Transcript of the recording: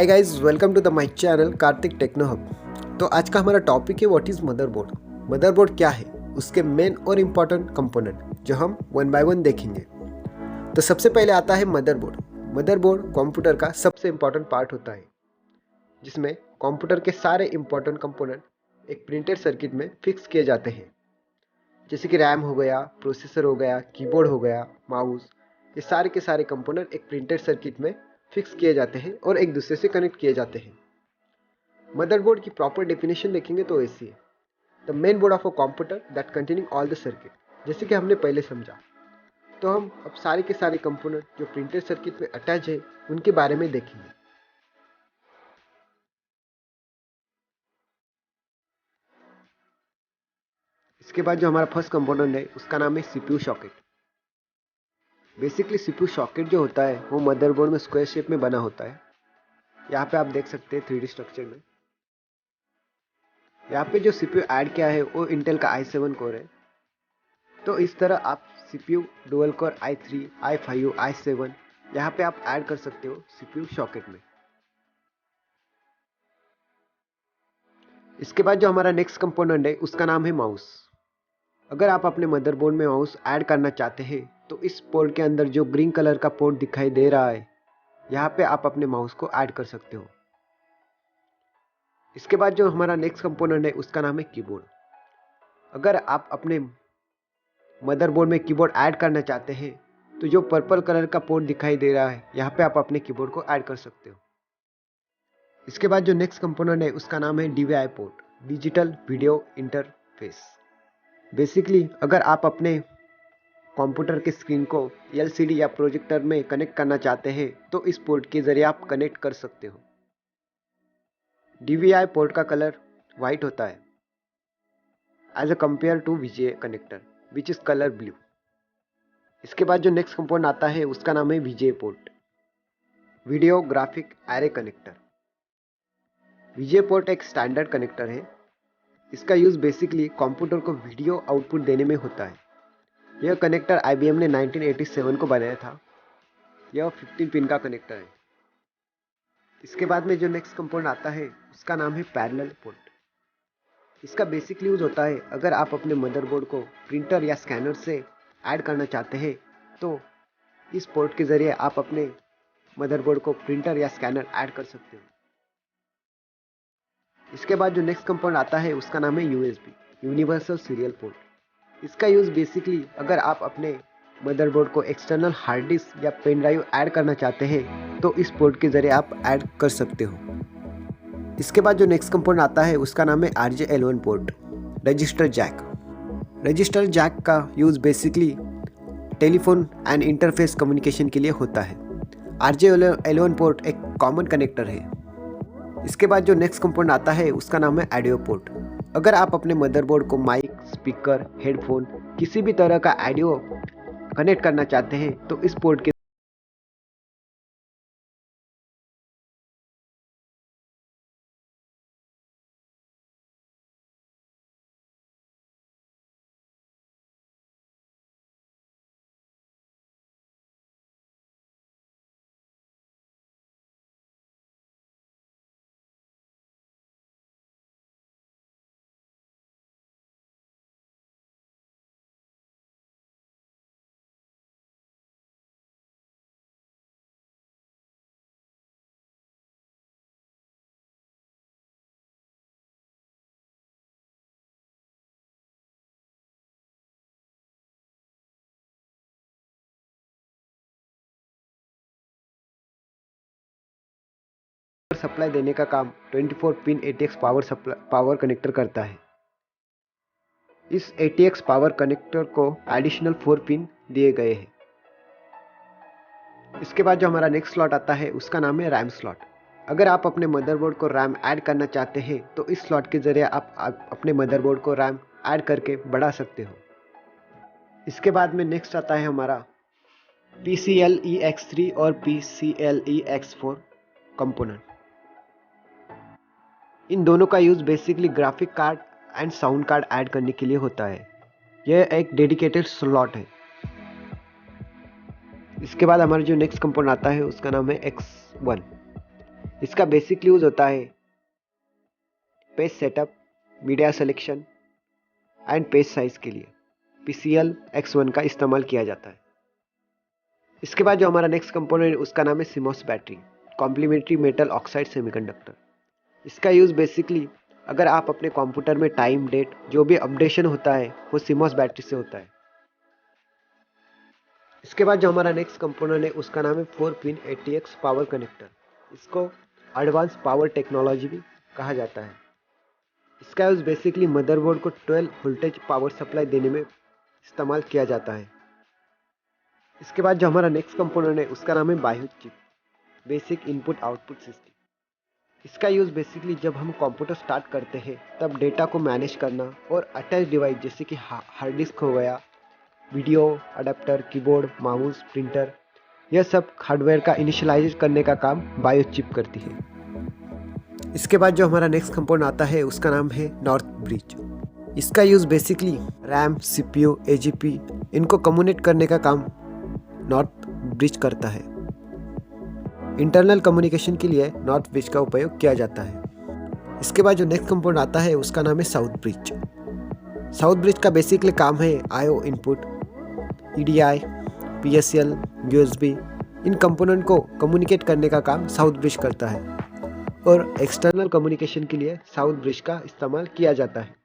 Hi guys, welcome to the my channel Kartik techno hub. तो आज का हमारा टॉपिक है व्हाट इज़ मदरबोर्ड। मदरबोर्ड क्या है, उसके मेन और इम्पॉर्टेंट कंपोनेंट जो हम वन बाय वन देखेंगे। तो सबसे पहले आता है मदरबोर्ड। मदरबोर्ड कंप्यूटर का सबसे इम्पॉर्टेंट पार्ट होता है, जिसमें कंप्यूटर के सारे इम्पॉर्टेंट कंपोनेंट एक प्रिंटेड सर्किट में फिक्स किए जाते हैं। जैसे कि रैम हो गया, प्रोसेसर हो गया, कीबोर्ड हो गया, माउस, ये सारे के सारे कंपोनेंट एक प्रिंटेड सर्किट में फिक्स किए जाते हैं और एक दूसरे से कनेक्ट किए जाते हैं। मदरबोर्ड की प्रॉपर डेफिनेशन देखेंगे तो ऐसी है, the main board of a computer that containing all the circuit. जैसे कि हमने पहले समझा, तो हम अब सारे के सारे कंपोनेंट जो प्रिंटेड सर्किट में अटैच है उनके बारे में देखेंगे। इसके बाद जो हमारा फर्स्ट कंपोनेंट है उसका नाम है CPU socket. Basically CPU socket जो होता है वो मदरबोर्ड में स्क्वायर शेप में बना होता है। यहाँ पे आप देख सकते हैं 3D स्ट्रक्चर में। यहाँ पे जो सीपीयू ऐड किया है वो इंटेल का i7 कोर है। तो इस तरह आप CPU dual core i3, i5, i7 यहाँ पे आप ऐड कर सकते हो सीपीयू सॉकेट में। इसके बाद जो हमारा नेक्स्ट कंपोनेंट है उसका नाम है माउस। अगर आप अपने मदरबोर्ड में माउस ऐड करना चाहते हैं तो इस पोर्ट के अंदर जो ग्रीन कलर का पोर्ट दिखाई दे रहा है, यहाँ पे आप अपने माउस को ऐड कर सकते हो। इसके बाद जो हमारा नेक्स्ट कंपोनेंट है उसका नाम है कीबोर्ड। अगर आप अपने मदरबोर्ड में कीबोर्ड ऐड करना चाहते हैं तो जो पर्पल कलर का पोर्ट दिखाई दे रहा है, यहाँ पे आप अपने कीबोर्ड को ऐड कर सकते हो। इसके बाद जो नेक्स्ट कंपोनेंट है उसका नाम है DVI port, digital video interface. Basically अगर आप अपने कंप्यूटर के स्क्रीन को एलसीडी या प्रोजेक्टर में कनेक्ट करना चाहते हैं तो इस पोर्ट के जरिए आप कनेक्ट कर सकते हो। डीवीआई पोर्ट का कलर व्हाइट होता है as a compare to VGA connector which is colour blue. इसके बाद जो नेक्स्ट कंपोनेंट आता है उसका नाम है VGA port, video graphic array connector. VGA port एक स्टैंडर्ड कनेक्टर है। इसका यूज बेसिकली कंप्यूटर को वीडियो आउटपुट देने में होता है। यह कनेक्टर आईबीएम ने 1987 को बनाया था। यह 15 पिन का कनेक्टर है। इसके बाद में जो नेक्स्ट कंपोनेंट आता है उसका नाम है पैरेलल पोर्ट। इसका बेसिकली यूज होता है अगर आप अपने मदरबोर्ड को प्रिंटर या स्कैनर से ऐड करना चाहते हैं तो इस पोर्ट के जरिए आप अपने मदरबोर्ड को प्रिंटर या स्कैनर ऐड कर सकते हो। इसके बाद जो नेक्स्ट कंपोनेंट आता है उसका नाम है यूएसबी, यूनिवर्सल सीरियल पोर्ट। इसका यूज बेसिकली अगर आप अपने मदरबोर्ड को एक्सटर्नल हार्ड डिस्क या पेन ड्राइव ऐड करना चाहते हैं तो इस पोर्ट के जरिए आप ऐड कर सकते हो। इसके बाद जो नेक्स्ट कंपोनेंट आता है उसका नाम है RJ11 port, register jack. Register jack का use basically telephone and interface communication के लिए होता है। RJ11 पोर्ट एक कॉमन कनेक्टर है। इसके बाद जो नेक्स्ट कंपोनेंट आता है उसका नाम है ऑडियो पोर्ट। अगर आप अपने मदरबोर्ड को माइक, स्पीकर, हेडफोन, किसी भी तरह का ऑडियो कनेक्ट करना चाहते हैं तो इस पोर्ट के सप्लाई देने का काम 24 पिन ATX पावर कनेक्टर करता है। इस ATX पावर कनेक्टर को एडिशनल 4 पिन दिए गए हैं। इसके बाद जो हमारा नेक्स्ट स्लॉट आता है उसका नाम है रैम स्लॉट। अगर आप अपने मदरबोर्ड को रैम ऐड करना चाहते हैं तो इस स्लॉट के जरिए आप अपने मदरबोर्ड को रैम ऐड करके बढ़ा सकते हो। इसके बाद में नेक्स्ट आता है हमारा PCIe X3 और PCIe X4 कंपोनेंट। इन दोनों का use basically graphic card and sound card add करने के लिए होता है। यह एक डेडिकेटेड स्लॉट है। इसके बाद हमारा जो नेक्स्ट कंपोनेंट आता है उसका नाम है X1। इसका बेसिक यूज होता है page setup, media selection and page size के लिए PCL X1 का इस्तेमाल किया जाता है। इसके बाद जो हमारा नेक्स्ट कंपोनेंट है उसका नाम है CMOS battery, complementary metal oxide semiconductor. इसका यूज़ बेसिकली अगर आप अपने कंप्यूटर में टाइम डेट जो भी अपडेशन होता है वो CMOS बैटरी से होता है। इसके बाद जो हमारा नेक्स्ट कंपोनेंट है उसका नाम है 4 पिन ATX पावर कनेक्टर। इसको एडवांस पावर टेक्नोलॉजी भी कहा जाता है। इसका यूज़ बेसिकली मदरबोर्ड को 12 वोल्टेज पावर सप्लाई देने में इस्तेमाल किया जाता है। इसके बाद जो हमारा नेक्स्ट कंपोनेंट है उसका नाम है bio chip, basic input output system. इसका यूज़ बेसिकली जब हम कंप्यूटर स्टार्ट करते हैं तब डेटा को मैनेज करना और अटैच डिवाइस जैसे कि हार्ड डिस्क हो गया, video adapter, keyboard, mouse, printer, यह सब हार्डवेयर का इनिशियलाइज करने का काम बायो चिप करती है। इसके बाद जो हमारा नेक्स्ट कंपोनेंट आता है उसका नाम है नॉर्थ ब्रिज। इसका use basically RAM, CPU, AGP इनको कम्युनिकेट करने का काम नॉर्थ ब्रिज करता है। इंटरनल कम्युनिकेशन के लिए नॉर्थ ब्रिज का उपयोग किया जाता है। इसके बाद जो नेक्स्ट कंपोनेंट आता है उसका नाम है साउथ ब्रिज। साउथ ब्रिज का बेसिकली काम है IO input, EDI, PSL, USB इन कंपोनेंट को कम्युनिकेट करने का काम साउथ ब्रिज करता है और एक्सटर्नल कम्युनिकेशन के लिए साउथ ब्रिज का इस्तेमाल किया जाता है।